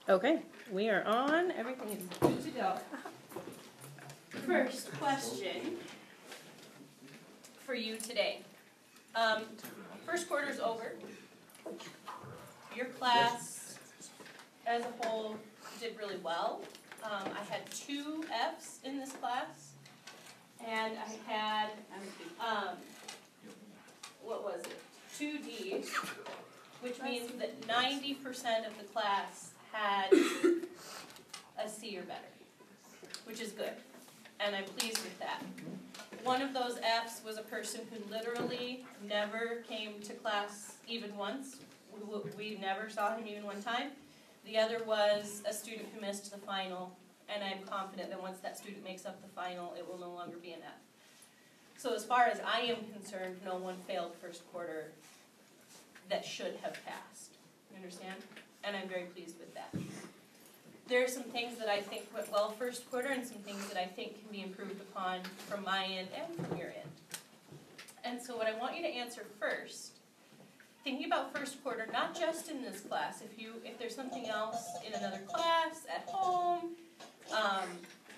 Okay, we are on. Everything is good to go. First question for you today. First quarter's over. Your class as a whole did really well. I had 2 Fs in this class, and I had, what was it, 2 Ds, which means that 90% of the class had a C or better, which is good, and I'm pleased with that. One of those Fs was a person who literally never came to class even once. We never saw him even one time. The other was a student who missed the final, and I'm confident that once that student makes up the final, it will no longer be an F. So as far as I am concerned, no one failed first quarter that should have passed. You understand? And I'm very pleased with that. There are some things that I think went well first quarter and some things that I think can be improved upon from my end and from your end. And so what I want you to answer first, thinking about first quarter, not just in this class, if there's something else in another class, at home,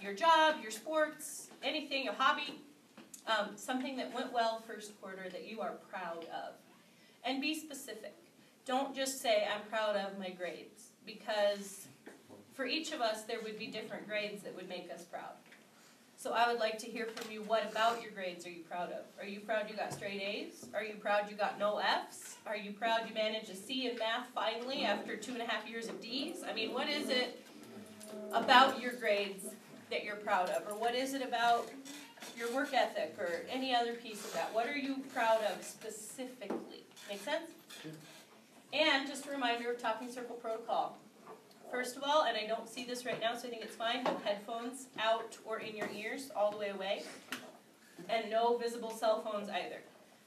your job, your sports, anything, your hobby, something that went well first quarter that you are proud of. And be specific. Don't just say, I'm proud of my grades, because for each of us, there would be different grades that would make us proud. So I would like to hear from you, what about your grades are you proud of? Are you proud you got straight A's? Are you proud you got no F's? Are you proud you managed a C in math finally after 2.5 years of D's? I mean, what is it about your grades that you're proud of? Or what is it about your work ethic or any other piece of that? What are you proud of specifically? Make sense? And just a reminder of talking circle protocol. First of all, and I don't see this right now, so I think it's fine, no headphones out or in your ears all the way away. And no visible cell phones either.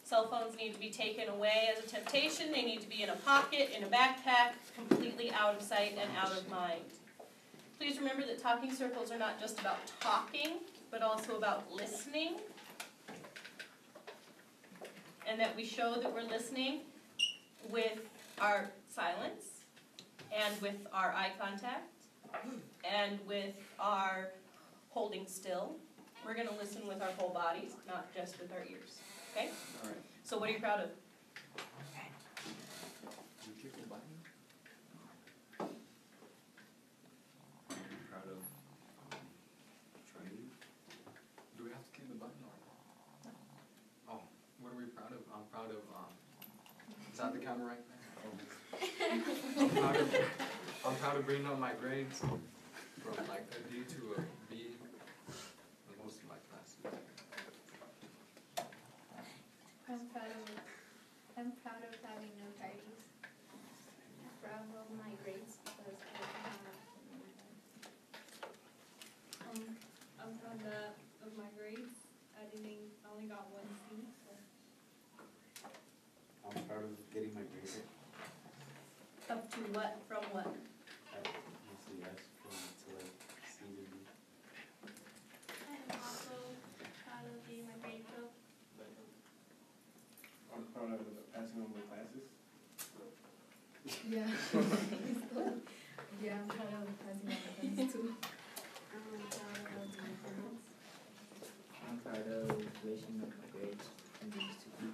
Cell phones need to be taken away as a temptation. They need to be in a pocket, in a backpack, completely out of sight and out of mind. Please remember that talking circles are not just about talking, but also about listening. And that we show that we're listening with our silence, and with our eye contact, and with our holding still. We're going to listen with our whole bodies, not just with our ears. Okay? All right. So what are you proud of? You kick the button? I'm proud of training. Do we have to kick the button or? No. Oh, what are we proud of? I'm proud of is that the camera right there? I'm proud of bringing up my grades from like a D to a B in most of my classes. I'm proud of having no parties. I'm proud of my grades because I didn't have I'm proud of my grades. I only got 1 C. So. I'm proud of getting my grades up. Up to what? From what? Yes, from to like C to B. I'm also proud of getting my grades up. I'm proud of passing all my classes. Yeah. Yeah, I'm proud of passing all my classes too. I'm proud of my parents. I'm proud of finishing up my grades from D's to B.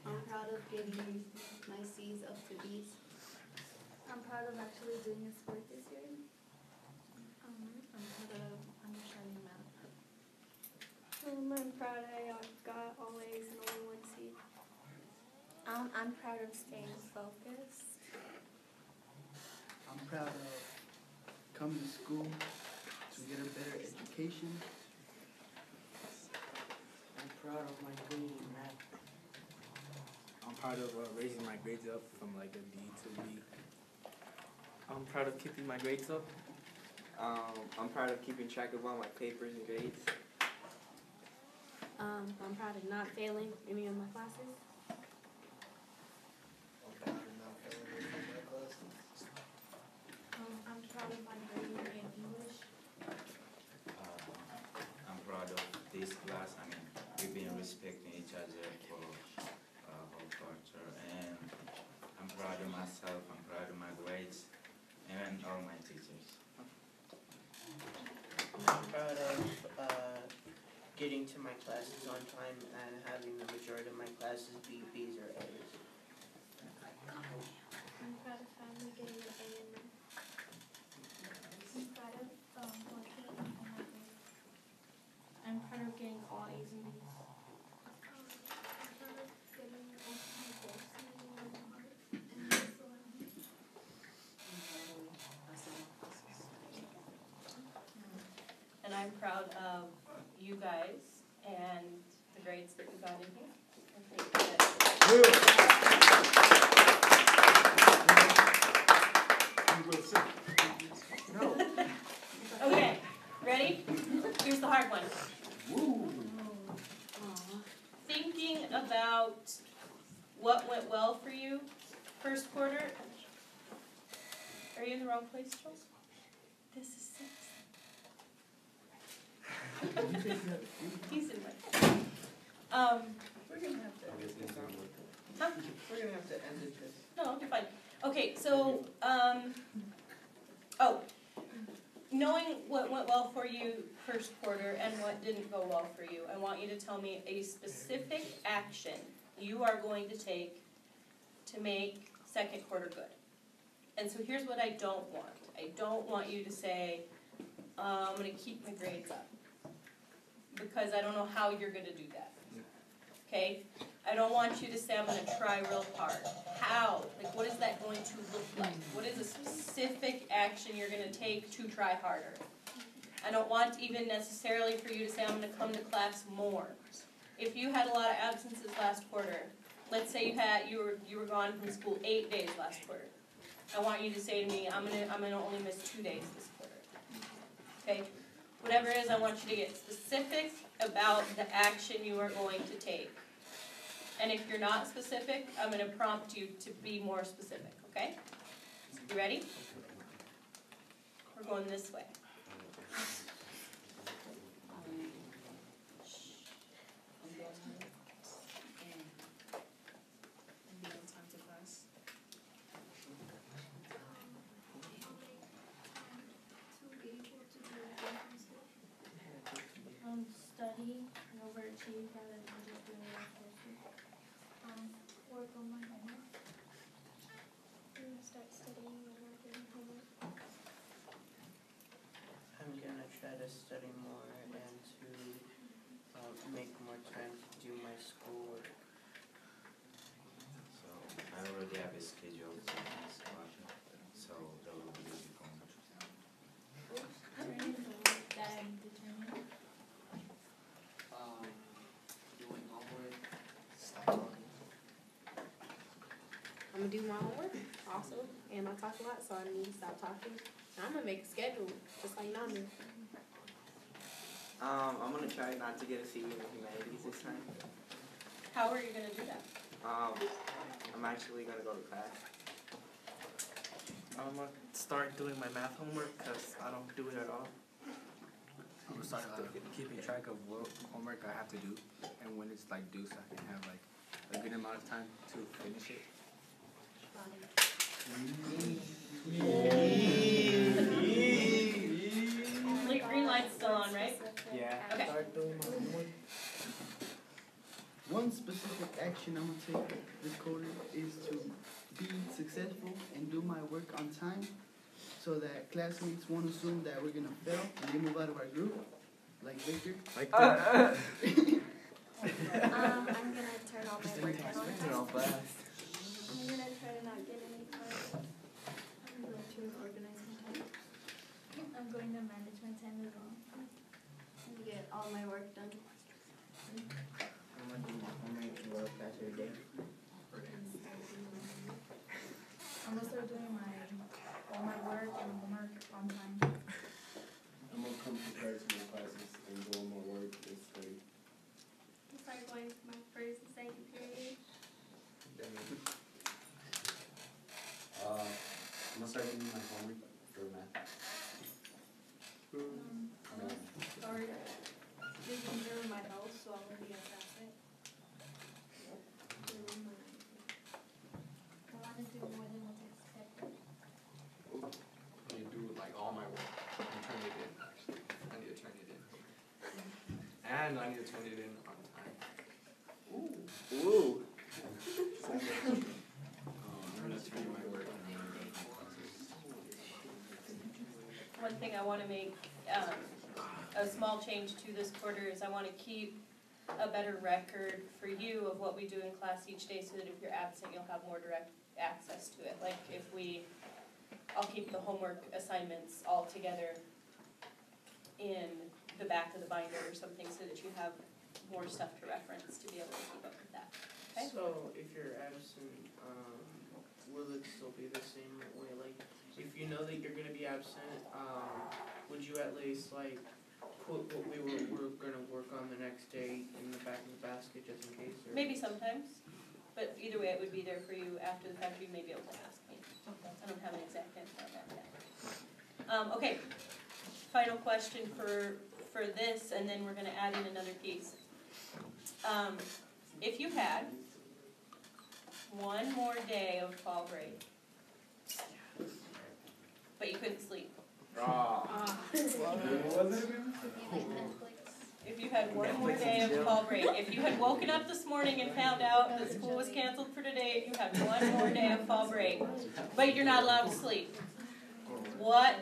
I'm proud of getting my C's up to B's. I'm proud of actually doing a sport this year. I'm proud of understanding math. I'm proud I got all A's and only 1 C. I'm proud of staying focused. I'm proud of coming to school to get a better education. I'm proud of my grades in math. I'm proud of raising my grades up from like a D to B. I'm proud of keeping my grades up. I'm proud of keeping track of all my papers and grades. I'm proud of not failing any of my classes. I'm proud of not failing any of my classes. I'm proud of my grading in English. I'm proud of this class. I mean, we've been respecting each other for whole culture, and I'm proud of myself. I'm proud of my grades. classes on time and having the majority of my classes be B's or A's. I'm proud of finally getting an A in math. I'm proud of working on my grades. I'm proud of getting all A's and B's. I'm proud of getting most of my goals and working hard and this allowed me. And I'm proud of you guys and the grades that you got in here. I think that okay, ready? Here's the hard one. Thinking about what went well for you first quarter. Are you in the wrong place, Joel? This is 6. He's in my. We're gonna have to end this. Huh? We're gonna have to end this. No, you're fine. Okay, so, knowing what went well for you first quarter and what didn't go well for you, I want you to tell me a specific action you are going to take to make second quarter good. And so here's what I don't want. I don't want you to say, I'm gonna keep my grades up. Because I don't know how you're gonna do that. Okay? I don't want you to say, I'm gonna try real hard. How? Like, what is that going to look like? What is a specific action you're gonna take to try harder? I don't want even necessarily for you to say, I'm gonna come to class more. If you had a lot of absences last quarter, let's say you were gone from school 8 days last quarter. I want you to say to me, I'm gonna only miss 2 days this quarter. Okay? Whatever it is, I want you to get specific about the action you are going to take. And if you're not specific, I'm going to prompt you to be more specific, okay? You ready? We're going this way. Study and overachieve rather than just doing it closer. Work on my homework. I'm gonna start studying and working on homework. I'm gonna try to study more and to make more time to do my schoolwork. So I already have a schedule for this class, so that will be easy for me. That determined. Doing homework. Stop talking. I'm gonna do my homework also, and I talk a lot, so I need to stop talking. And I'm gonna make a schedule, just like Nami. I'm gonna try not to get a C in humanities this time. How are you going to do that? I'm actually gonna go to class. I'm gonna start doing my math homework because I don't do it at all. I'm gonna start keeping track of what homework I have to do and when it's like due, so I can have like a good amount of time to finish it. Green light's still on, right? Yeah. Okay. Start doing my homework. One specific action I'm gonna take this quarter is to be successful and do my work on time, so that classmates won't assume that we're gonna fail and they move out of our group, like Victor. Like that. I'm gonna turn all my work in on time. I'm gonna try to not get any cards. I'm going to organize my time. I'm going to manage my time as well. I'm gonna get all my work done. I'm gonna do my homework and work after a day. I'm gonna start doing all my work and homework on time. I'm gonna come prepared to my classes and do all my work and study. Start going to my first and second period. I'm gonna start doing my homework for math. I'm gonna start taking care of my health, so I'm gonna be an asset. I want to do more than what's expected. I need to do like all my work and turn it in, actually. I need to turn it in. And I need to turn it in one thing I wanna make, a small change to this quarter is I wanna keep a better record for you of what we do in class each day, so that if you're absent, you'll have more direct access to it. Like I'll keep the homework assignments all together in the back of the binder or something, so that you have more stuff to reference to be able to keep up with that. Okay. So if you're absent, will it still be the same way? Like, if you know that you're gonna be absent, would you at least like put what we're gonna work on the next day in the back of the basket just in case? Or? Maybe sometimes, but either way, it would be there for you after the fact. You may be able to ask me. I don't have an exact answer on that yet. Okay, final question for this, and then we're gonna add in another piece. If you had one more day of fall break, but you couldn't sleep. If you had one more day of fall break, if you had woken up this morning and found out that school was canceled for today, and you had one more day of fall break, but you're not allowed to sleep, what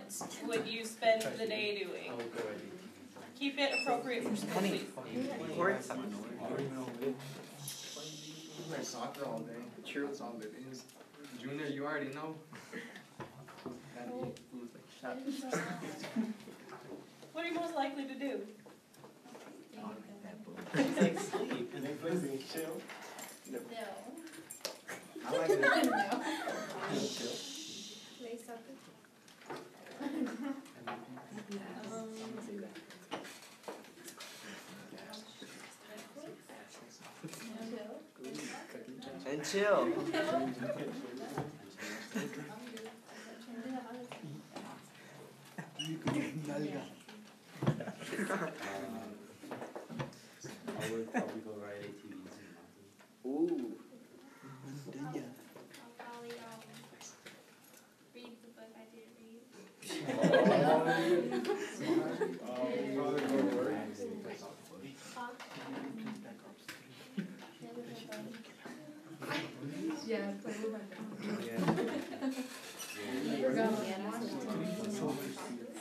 would you spend the day doing? Keep it appropriate for school, please. Play soccer all day. True. That's all it is. Junior, you already know. What are you most likely to do? Take sleep and then play some chill. No. I like it. Play soccer. And chill. I would probably go ride ATVs in the mountains. Ooh. I'll probably read the book I didn't read. Yeah, play with my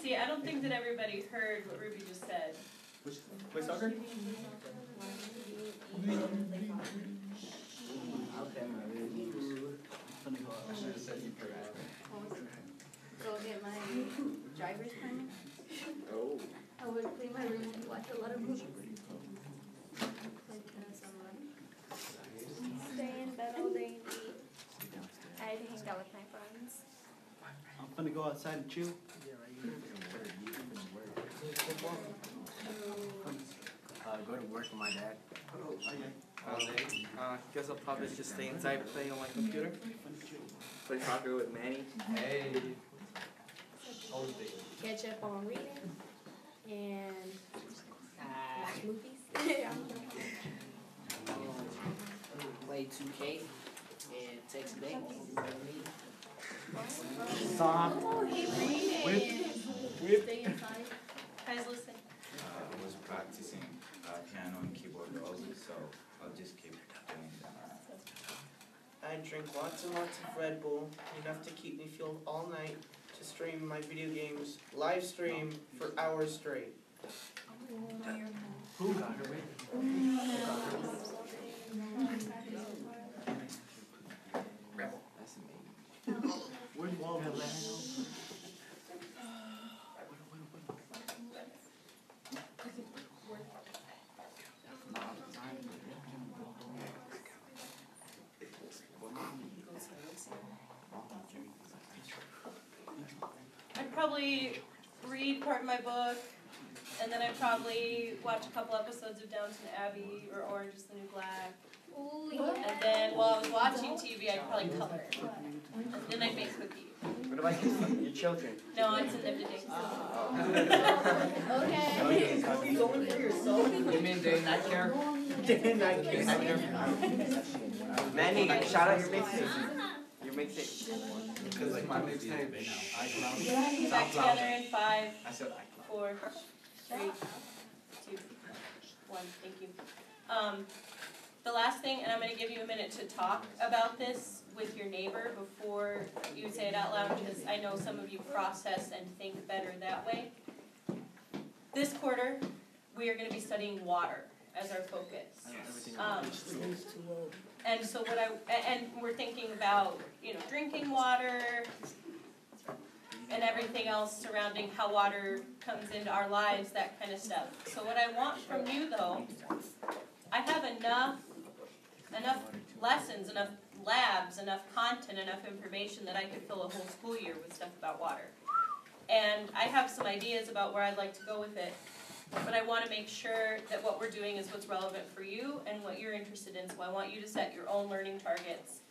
See, I don't think that everybody heard what Ruby just said. Play soccer? I should have said you could. Go get my driver's permit. Oh. I would clean my room and watch a lot of movies. Stay in bed all day and eat. I'd hang out with my friends. I'm gonna go outside and chill. Go to work with my dad. Guess I'll probably just stay inside playing on my computer. Play soccer with Manny. Hey. catch up on reading and watch movies. Play 2K and text back. Oh, he reading. Stay inside. Guys, listen. I was practicing piano and keyboard closing, so I'll just keep doing that. I drink lots and lots of Red Bull, enough to keep me fueled all night to stream my video games, live stream for hours straight. Who got her way? That's amazing. Where's Waldo? I'd probably read part of my book, and then I'd probably watch a couple episodes of Downton Abbey or Orange is the New Black. Ooh, yeah. And then while I was watching TV, I'd probably color. And then I'd make cookies. What about your children? No, I'd send them to dance. Okay. You mean day night care? Day night care. Manny, shout out your mixtape. Your mixtape. Because like my mixtape, Get back together in 5, I said iCloud. 4, 3, 2, 1. Thank you. the last thing, and I'm gonna give you a minute to talk about this with your neighbor before you say it out loud, because I know some of you process and think better that way. This quarter, we are gonna be studying water as our focus. And so and we're thinking about, drinking water and everything else surrounding how water comes into our lives, that kind of stuff. So what I want from you though, I have enough lessons, enough labs, enough content, enough information that I could fill a whole school year with stuff about water. And I have some ideas about where I'd like to go with it. But I want to make sure that what we're doing is what's relevant for you and what you're interested in. So I want you to set your own learning targets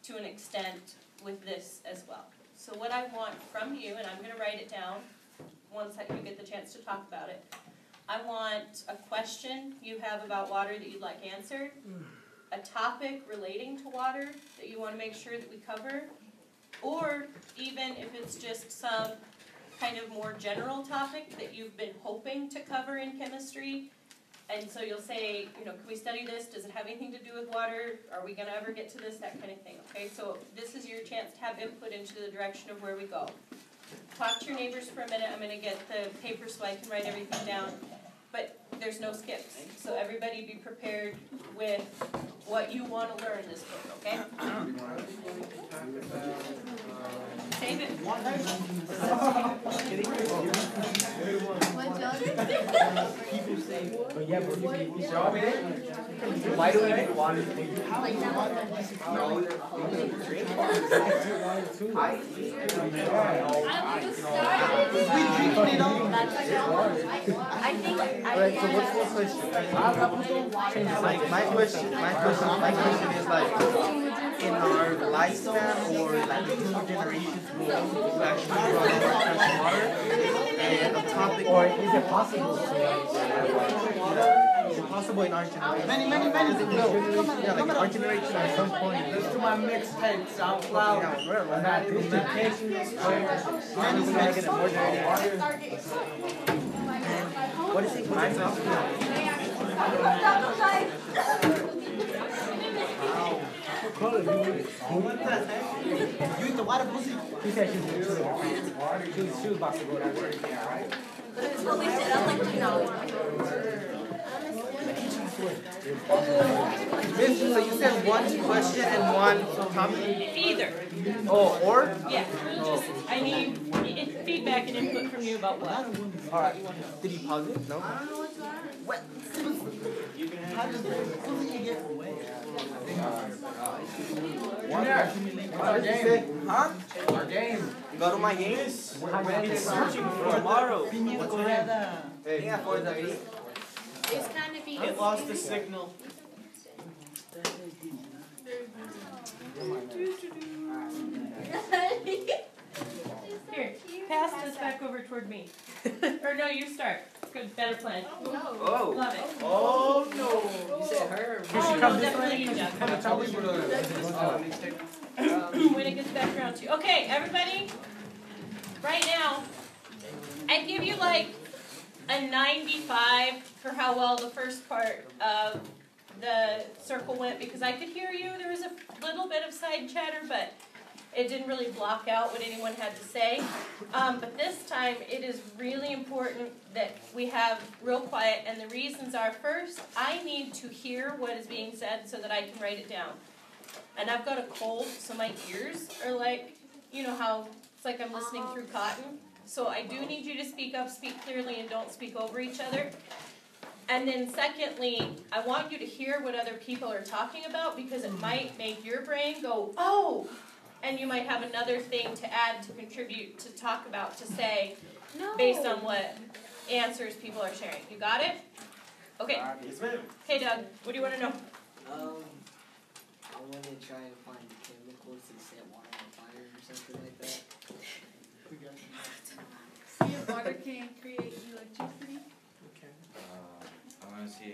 to an extent with this as well. So what I want from you, and I'm going to write it down once you get the chance to talk about it. I want a question you have about water that you'd like answered, a topic relating to water that you want to make sure that we cover, or even if it's just some kind of more general topic that you've been hoping to cover in chemistry. And so you'll say, can we study this? Does it have anything to do with water? Are we going to ever get to this? That kind of thing, okay? So this is your chance to have input into the direction of where we go. Talk to your neighbors for a minute. I'm going to get the paper so I can write everything down. But there's no skips. So everybody be prepared with what you want to learn this book, okay? Save it. Why do we need water? Alright, so what's the question? My question is like, in our lifespan or like the future generations will actually run out of fresh water, and a topic, or is it possible? Is it possible in our generation? Many. Yeah, like our generation at some point. Listen to my mixtape, SoundCloud. What is it? You eat the water pussy? He said she was about to go to work. Yeah, right? So you said one question and one topic? Either. Oh, or? Yeah. I need feedback and input from you about what. Alright. Did you pause it? No? I don't know what's wrong. What? How does pussy get away? Our game. Huh? Our game. Go to my game? It's searching for tomorrow. Yeah, for the 8th. It's kind of being. It lost the signal. Here, pass this back over toward me. Or no, you start. Good, better plan. Oh. Love it. Oh no! You said her. Oh, no, definitely you, Doug. When it gets back around to you. Okay, everybody, right now, I give you like a 95 for how well the first part of the circle went, because I could hear you. There was a little bit of side chatter, but it didn't really block out what anyone had to say. But this time, it is really important that we have real quiet, and the reasons are, first, I need to hear what is being said so that I can write it down. And I've got a cold, so my ears are like, you know how it's like I'm listening through cotton. So I do need you to speak up, speak clearly, and don't speak over each other. And then secondly, I want you to hear what other people are talking about, because it might make your brain go, oh! And you might have another thing to add, to contribute, to talk about, to say, based on what answers people are sharing. You got it? Okay. Okay, Doug, what do you want to know? I want to try and find chemicals to set water on fire or something like that. See if water can create electricity. Okay. I want to see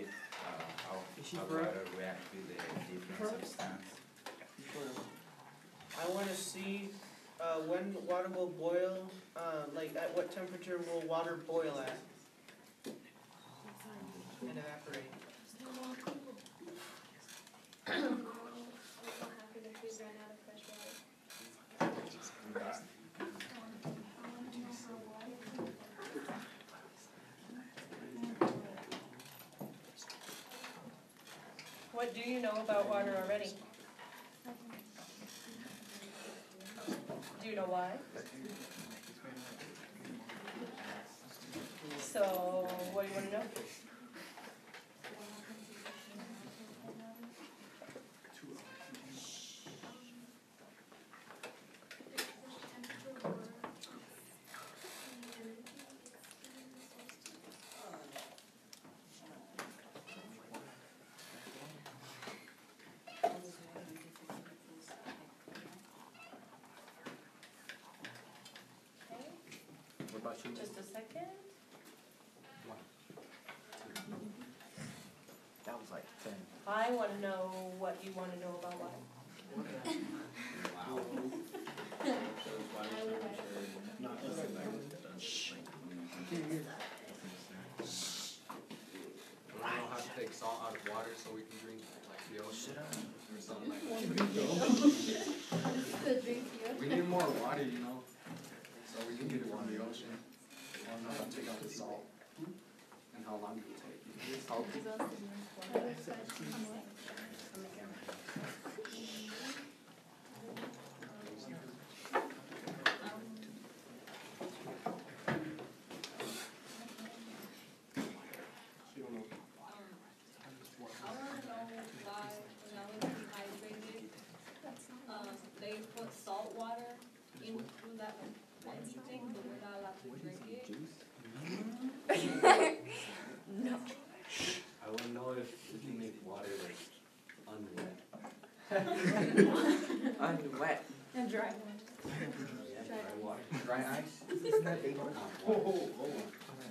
how water reacts with the different substance. I want to see when water will boil, like at what temperature will water boil at? And evaporate. happen if we ran out of fresh water? I want to know how water. What do you know about water already? Do you know why? So, what do you want to know? What about you? Just a second. That was like 10. I want to know what you want to know about water. I don't know how to take salt out of water so we can drink like the ocean or something like that. We need more water, you know, so we can get it from the ocean. I don't know how to take out the salt and how long it will take. I wanna know why when I was dehydrated, they put salt water into that veggie thing, but we're not allowed to drink it. No. I wanna know if we can make water like unwet. Unwet. And dry. Yeah, dry water. Dry ice? Isn't that big one?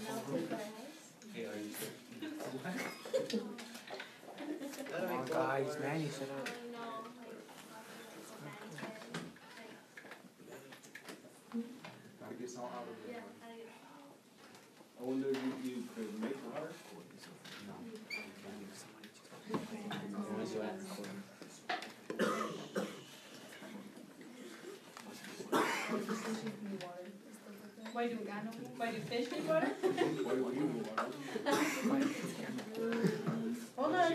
Melted by ice. Hey, are you sure? Come on, guys, Manny, shut up. Gotta get salt out of it. I wonder if you could make water? Unless you add recording. Why do fish need water? Why do you need water? Hold on. I want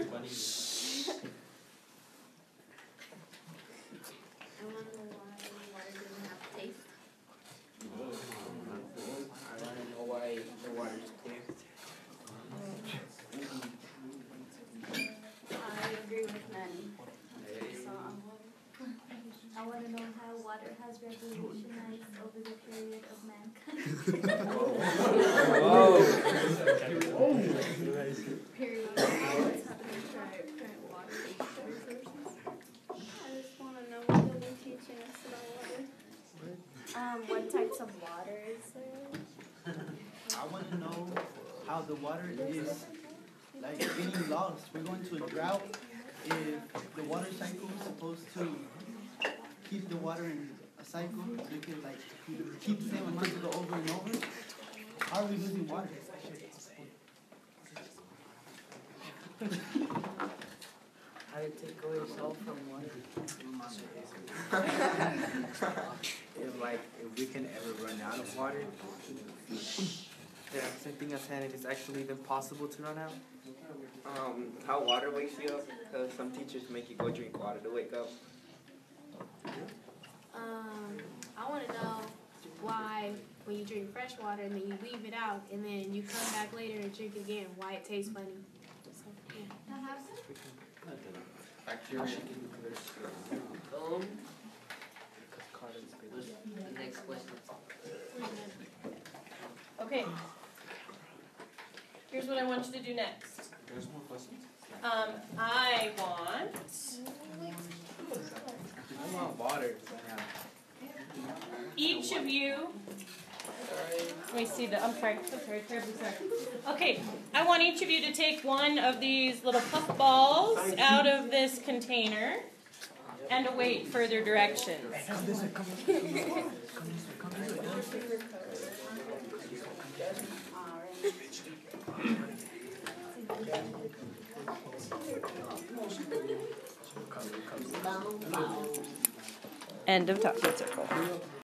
to know why water doesn't have taste. I want to know why the water's clear. I agree with Manny. So I want to know how water has revolutionized over the period of mankind. Whoa! Period. What's happening to our current water resources? I just want to know what they'll be teaching us about water. What types of water is there? I want to know how the water is like getting lost. We're going to a drought. If the water cycle is supposed to keep the water in a cycle, so you can like keep the same amount to go over and over, how are we losing water? How to take away salt from water? if we can ever run out of water, Yeah, same thing as saying if it's actually even possible to run out. how water wakes you up, because some teachers make you go drink water to wake up. I want to know why when you drink fresh water and then you leave it out and then you come back later and drink again, why it tastes funny. So, yeah. Bacteria. Next question. Okay. Here's what I want you to do next. There's more questions? I want. I want water. Each of you. Let me see I'm sorry, terribly sorry. Okay, I want each of you to take one of these little puff balls out of this container and await further directions. End of talking circle.